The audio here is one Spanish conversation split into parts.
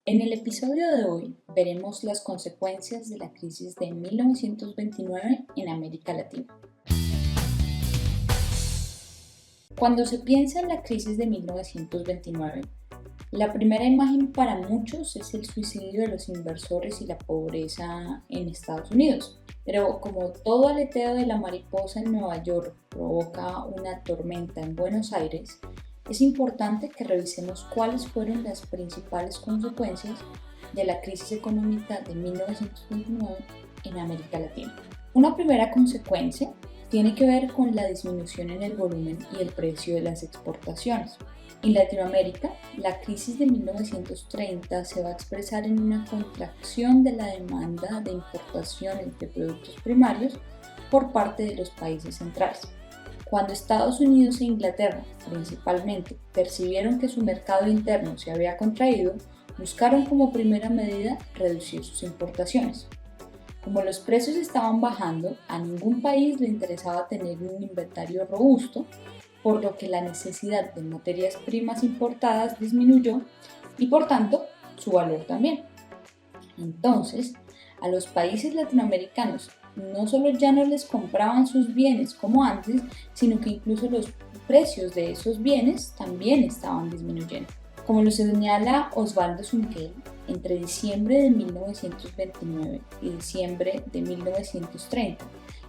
En el episodio de hoy veremos las consecuencias de la crisis de 1929 en América Latina. Cuando se piensa en la crisis de 1929, la primera imagen para muchos es el suicidio de los inversores y la pobreza en Estados Unidos. Pero como todo aleteo de la mariposa en Nueva York provoca una tormenta en Buenos Aires, es importante que revisemos cuáles fueron las principales consecuencias de la crisis económica de 1929 en América Latina. Una primera consecuencia tiene que ver con la disminución en el volumen y el precio de las exportaciones. En Latinoamérica, la crisis de 1930 se va a expresar en una contracción de la demanda de importaciones de productos primarios por parte de los países centrales. Cuando Estados Unidos e Inglaterra, principalmente, percibieron que su mercado interno se había contraído, buscaron como primera medida reducir sus importaciones. Como los precios estaban bajando, a ningún país le interesaba tener un inventario robusto, por lo que la necesidad de materias primas importadas disminuyó y por tanto su valor también. Entonces, a los países latinoamericanos no solo ya no les compraban sus bienes como antes, sino que incluso los precios de esos bienes también estaban disminuyendo. Como lo señala Osvaldo Zunquel, entre diciembre de 1929 y diciembre de 1930,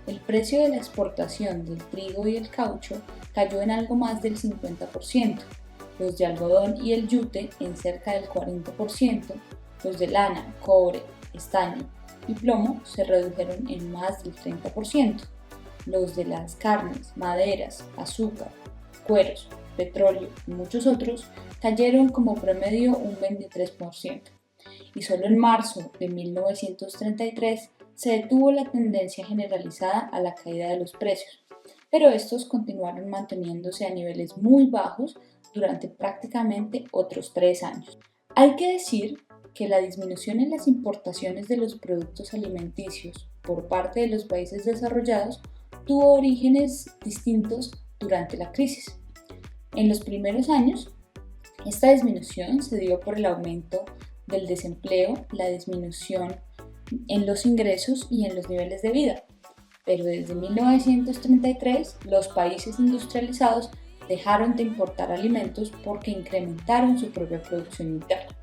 el precio de la exportación del trigo y el caucho cayó en algo más del 50%, los de algodón y el yute en cerca del 40%, los de lana, cobre, estaño y plomo se redujeron en más del 30%, los de las carnes, maderas, azúcar, cueros, petróleo y muchos otros cayeron como promedio un 23%. Y solo en marzo de 1933 se detuvo la tendencia generalizada a la caída de los precios, pero estos continuaron manteniéndose a niveles muy bajos durante prácticamente otros 3 años. Hay que decir que la disminución en las importaciones de los productos alimenticios por parte de los países desarrollados tuvo orígenes distintos durante la crisis. En los primeros años, esta disminución se dio por el aumento del desempleo, la disminución en los ingresos y en los niveles de vida. Pero desde 1933, los países industrializados dejaron de importar alimentos porque incrementaron su propia producción interna.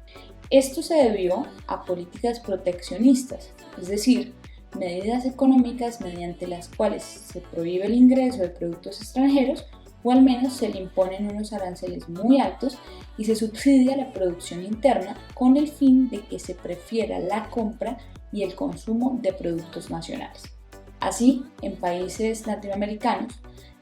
Esto se debió a políticas proteccionistas, es decir, medidas económicas mediante las cuales se prohíbe el ingreso de productos extranjeros o al menos se le imponen unos aranceles muy altos y se subsidia la producción interna con el fin de que se prefiera la compra y el consumo de productos nacionales. Así, en países latinoamericanos,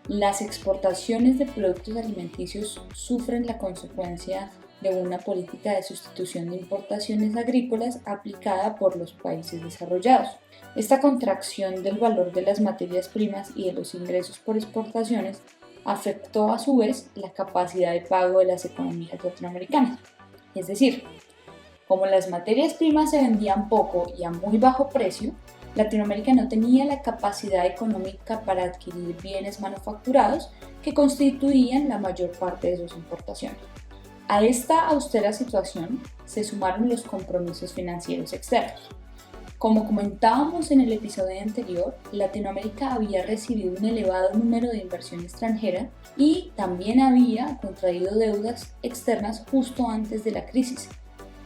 las exportaciones de productos alimenticios sufren la consecuencia de una política de sustitución de importaciones agrícolas aplicada por los países desarrollados. Esta contracción del valor de las materias primas y de los ingresos por exportaciones afectó a su vez la capacidad de pago de las economías latinoamericanas. Es decir, como las materias primas se vendían poco y a muy bajo precio, Latinoamérica no tenía la capacidad económica para adquirir bienes manufacturados que constituían la mayor parte de sus importaciones. A esta austera situación se sumaron los compromisos financieros externos. Como comentábamos en el episodio anterior, Latinoamérica había recibido un elevado número de inversión extranjera y también había contraído deudas externas justo antes de la crisis,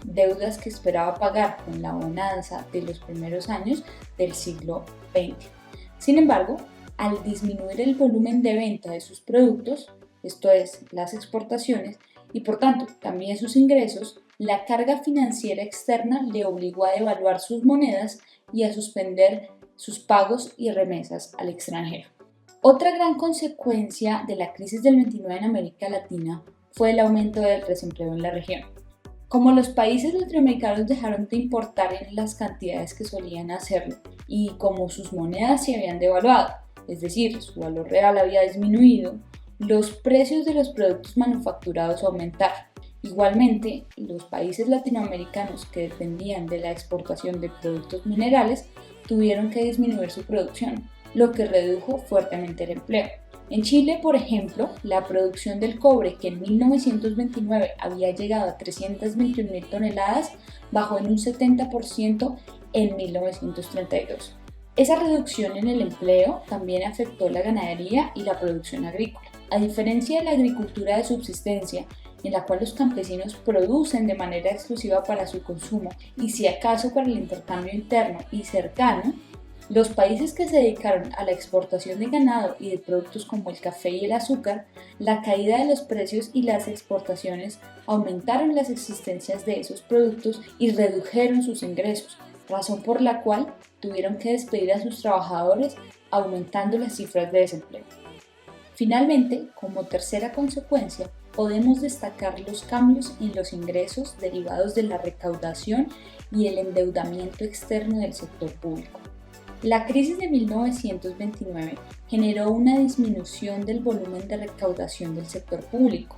deudas que esperaba pagar con la bonanza de los primeros años del siglo XX. Sin embargo, al disminuir el volumen de venta de sus productos, esto es, las exportaciones, y por tanto también sus ingresos, la carga financiera externa le obligó a devaluar sus monedas y a suspender sus pagos y remesas al extranjero. Otra gran consecuencia de la crisis del 29 en América Latina fue el aumento del desempleo en la región. Como los países latinoamericanos dejaron de importar en las cantidades que solían hacerlo y como sus monedas se habían devaluado, es decir, su valor real había disminuido, los precios de los productos manufacturados aumentaron. Igualmente, los países latinoamericanos que dependían de la exportación de productos minerales tuvieron que disminuir su producción, lo que redujo fuertemente el empleo. En Chile, por ejemplo, la producción del cobre, que en 1929 había llegado a 321.000 toneladas, bajó en un 70% en 1932. Esa reducción en el empleo también afectó la ganadería y la producción agrícola. A diferencia de la agricultura de subsistencia, en la cual los campesinos producen de manera exclusiva para su consumo y si acaso para el intercambio interno y cercano, los países que se dedicaron a la exportación de ganado y de productos como el café y el azúcar, la caída de los precios y las exportaciones aumentaron las existencias de esos productos y redujeron sus ingresos, razón por la cual tuvieron que despedir a sus trabajadores, aumentando las cifras de desempleo. Finalmente, como tercera consecuencia, podemos destacar los cambios en los ingresos derivados de la recaudación y el endeudamiento externo del sector público. La crisis de 1929 generó una disminución del volumen de recaudación del sector público.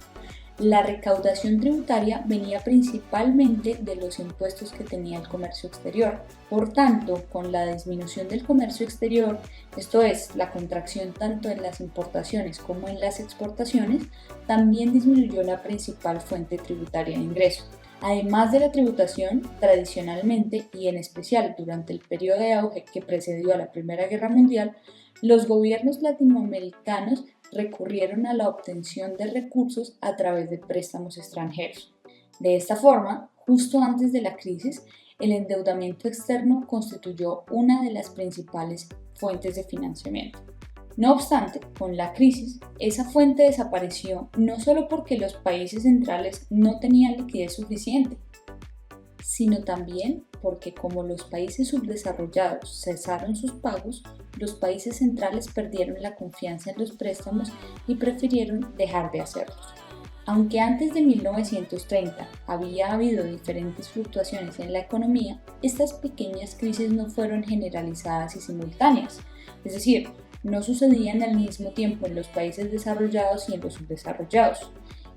La recaudación tributaria venía principalmente de los impuestos que tenía el comercio exterior. Por tanto, con la disminución del comercio exterior, esto es, la contracción tanto en las importaciones como en las exportaciones, también disminuyó la principal fuente tributaria de ingreso. Además de la tributación, tradicionalmente y en especial durante el periodo de auge que precedió a la Primera Guerra Mundial, los gobiernos latinoamericanos recurrieron a la obtención de recursos a través de préstamos extranjeros. De esta forma, justo antes de la crisis, el endeudamiento externo constituyó una de las principales fuentes de financiamiento. No obstante, con la crisis, esa fuente desapareció no solo porque los países centrales no tenían liquidez suficiente, sino también porque como los países subdesarrollados cesaron sus pagos, los países centrales perdieron la confianza en los préstamos y prefirieron dejar de hacerlos. Aunque antes de 1930 había habido diferentes fluctuaciones en la economía, estas pequeñas crisis no fueron generalizadas y simultáneas, es decir, no sucedían al mismo tiempo en los países desarrollados y en los subdesarrollados.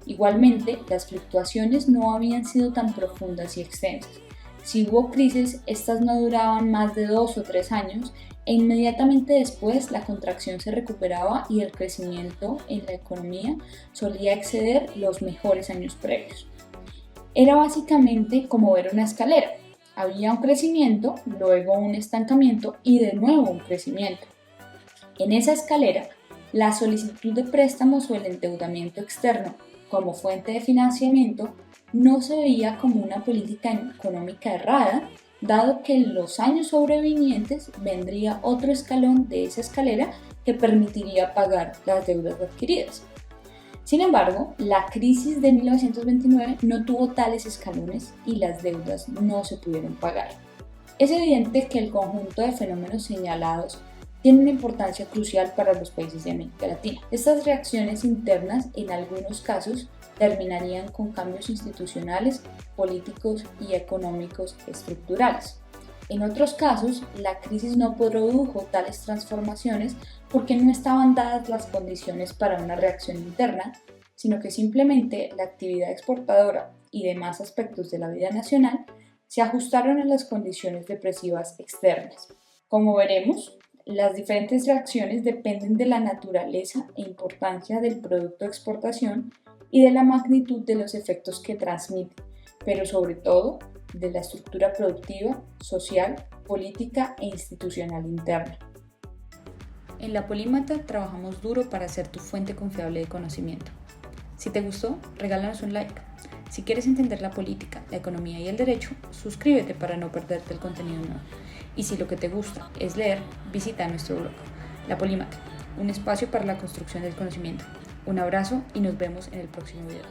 Igualmente, las fluctuaciones no habían sido tan profundas y extensas. Si hubo crisis, estas no duraban más de 2 o 3 años e inmediatamente después la contracción se recuperaba y el crecimiento en la economía solía exceder los mejores años previos. Era básicamente como ver una escalera. Había un crecimiento, luego un estancamiento y de nuevo un crecimiento. En esa escalera, la solicitud de préstamos o el endeudamiento externo como fuente de financiamiento no se veía como una política económica errada, dado que en los años sobrevinientes vendría otro escalón de esa escalera que permitiría pagar las deudas adquiridas. Sin embargo, la crisis de 1929 no tuvo tales escalones y las deudas no se pudieron pagar. Es evidente que el conjunto de fenómenos señalados tiene una importancia crucial para los países de América Latina. Estas reacciones internas, en algunos casos, terminarían con cambios institucionales, políticos y económicos estructurales. En otros casos, la crisis no produjo tales transformaciones porque no estaban dadas las condiciones para una reacción interna, sino que simplemente la actividad exportadora y demás aspectos de la vida nacional se ajustaron a las condiciones depresivas externas. Como veremos, las diferentes reacciones dependen de la naturaleza e importancia del producto de exportación y de la magnitud de los efectos que transmite, pero sobre todo de la estructura productiva, social, política e institucional interna. En La Polímata trabajamos duro para ser tu fuente confiable de conocimiento. Si te gustó, regálanos un like. Si quieres entender la política, la economía y el derecho, suscríbete para no perderte el contenido nuevo. Y si lo que te gusta es leer, visita nuestro blog, La Polímata, un espacio para la construcción del conocimiento. Un abrazo y nos vemos en el próximo video.